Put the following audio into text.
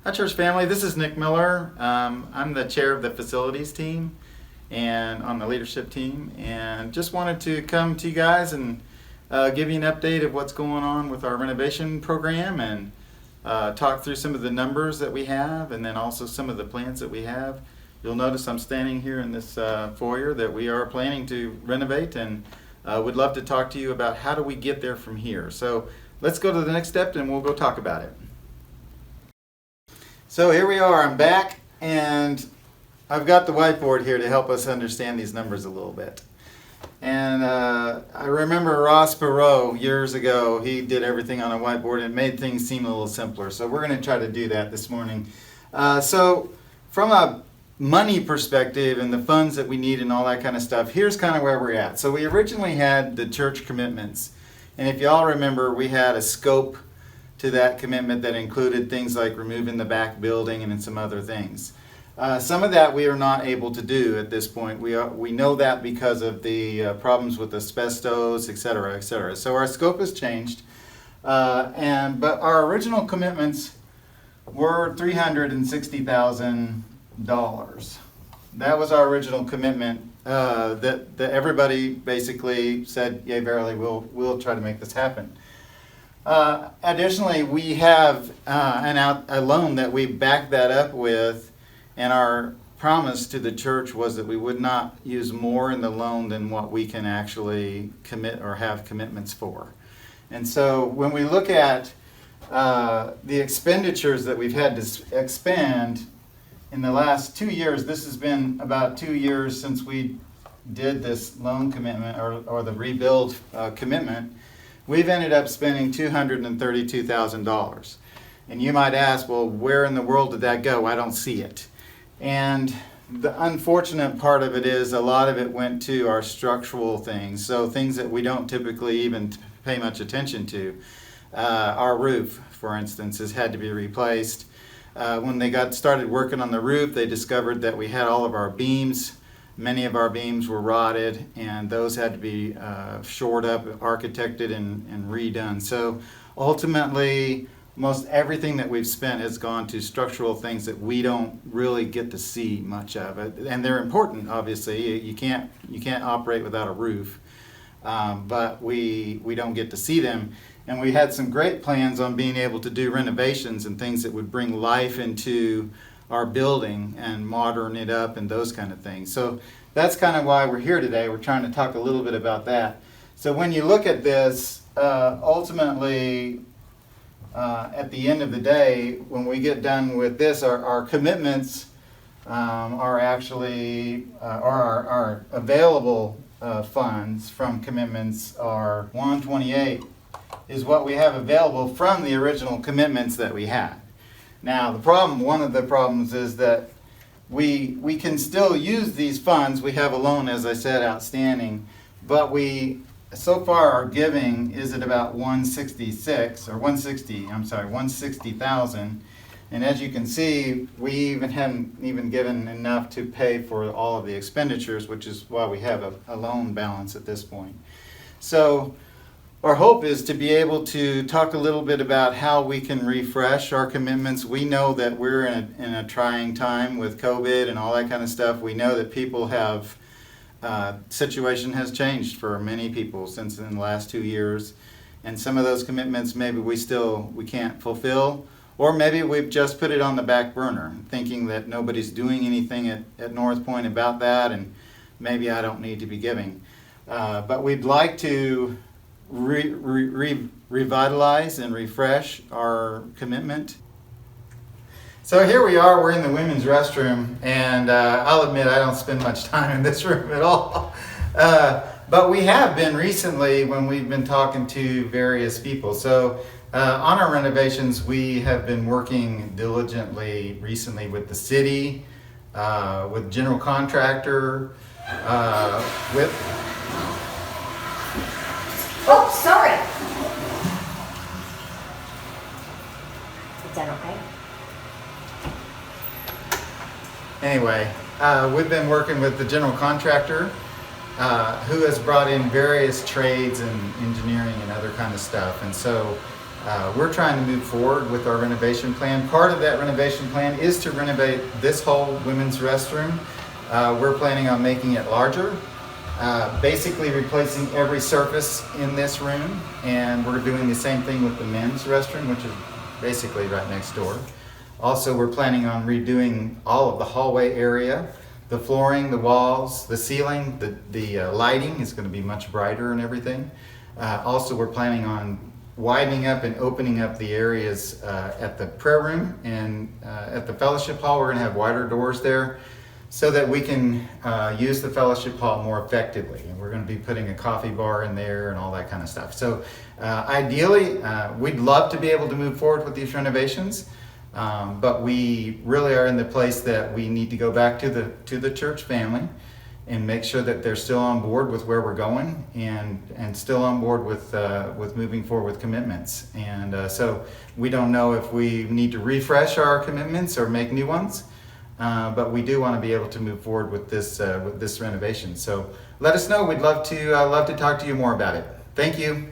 Hi, church family. This is Nick Miller. I'm the chair of the facilities team and on the leadership team, and just wanted to come to you guys and give you an update of what's going on with our renovation program and talk through some of the numbers that we have and then also some of the plans that we have. You'll notice I'm standing here in this foyer that we are planning to renovate, and would love to talk to you about how do we get there from here. So let's go to the next step and we'll go talk about it. So here we are, I'm back, and I've got the whiteboard here to help us understand these numbers a little bit. And I remember Ross Perot years ago, he did everything on a whiteboard and made things seem a little simpler. So we're going to try to do that this morning. So from a money perspective and the funds that we need and all that kind of stuff, here's kind of where we're at. So we originally had the church commitments. And if y'all remember, we had a scope to that commitment that included things like removing the back building and some other things. Some of that we are not able to do at this point. We know that because of the problems with asbestos, et cetera, et cetera. So our scope has changed, but our original commitments were $360,000. That was our original commitment that everybody basically said, "Yea, verily, we'll try to make this happen." Additionally, we have a loan that we backed that up with, and our promise to the church was that we would not use more in the loan than what we can actually commit or have commitments for. And so when we look at the expenditures that we've had to expend in the last 2 years, this has been about 2 years since we did this loan commitment or the rebuild commitment. We've ended up spending $232,000. And you might ask, well, where in the world did that go? I don't see it. And the unfortunate part of it is a lot of it went to our structural things. So things that we don't typically even pay much attention to. Our roof, for instance, has had to be replaced. When they got started working on the roof, they discovered that we had all of our beams. Many of our beams were rotted, and those had to be shored up, architected, and redone. So ultimately, most everything that we've spent has gone to structural things that we don't really get to see much of it. And they're important, obviously. You can't operate without a roof, but we don't get to see them. And we had some great plans on being able to do renovations and things that would bring life into our building and modern it up and those kind of things. So that's kind of why we're here today. We're trying to talk a little bit about that. So when you look at this, ultimately, at the end of the day, when we get done with this, our commitments are actually, our available funds from commitments are 128 is what we have available from the original commitments that we had. Now, one of the problems is that we can still use these funds. We have a loan, as I said, outstanding, but so far our giving is at about 160,000. And as you can see, we haven't even given enough to pay for all of the expenditures, which is why we have a loan balance at this point. So our hope is to be able to talk a little bit about how we can refresh our commitments. We know that we're in a trying time with COVID and all that kind of stuff. We know that people have, situation has changed for many people since in the last 2 years. And some of those commitments maybe we can't fulfill, or maybe we've just put it on the back burner, thinking that nobody's doing anything at North Point about that, and maybe I don't need to be giving. But we'd like to revitalize and refresh our commitment. So here we are, we're in the women's restroom, and I'll admit I don't spend much time in this room at all. But we have been recently when we've been talking to various people. So on our renovations, we have been working diligently recently with the city, with general contractor, with... Oh, sorry. Is that okay? Anyway, we've been working with the general contractor who has brought in various trades and engineering and other kind of stuff. And so We're trying to move forward with our renovation plan. Part of that renovation plan is to renovate this whole women's restroom. We're planning on making it larger, basically replacing every surface in this room, and we're doing the same thing with the men's restroom, which is basically right next door. Also, we're planning on redoing all of the hallway area, the flooring, the walls, the ceiling, the lighting is going to be much brighter and everything. Also, we're planning on widening up and opening up the areas at the prayer room and at the fellowship hall. We're going to have wider doors there so that we can use the fellowship hall more effectively. And we're going to be putting a coffee bar in there and all that kind of stuff. So ideally, we'd love to be able to move forward with these renovations, but we really are in the place that we need to go back to the church family and make sure that they're still on board with where we're going and still on board with moving forward with commitments. And so we don't know if we need to refresh our commitments or make new ones. But we do want to be able to move forward with this renovation. So let us know. We'd love to talk to you more about it. Thank you.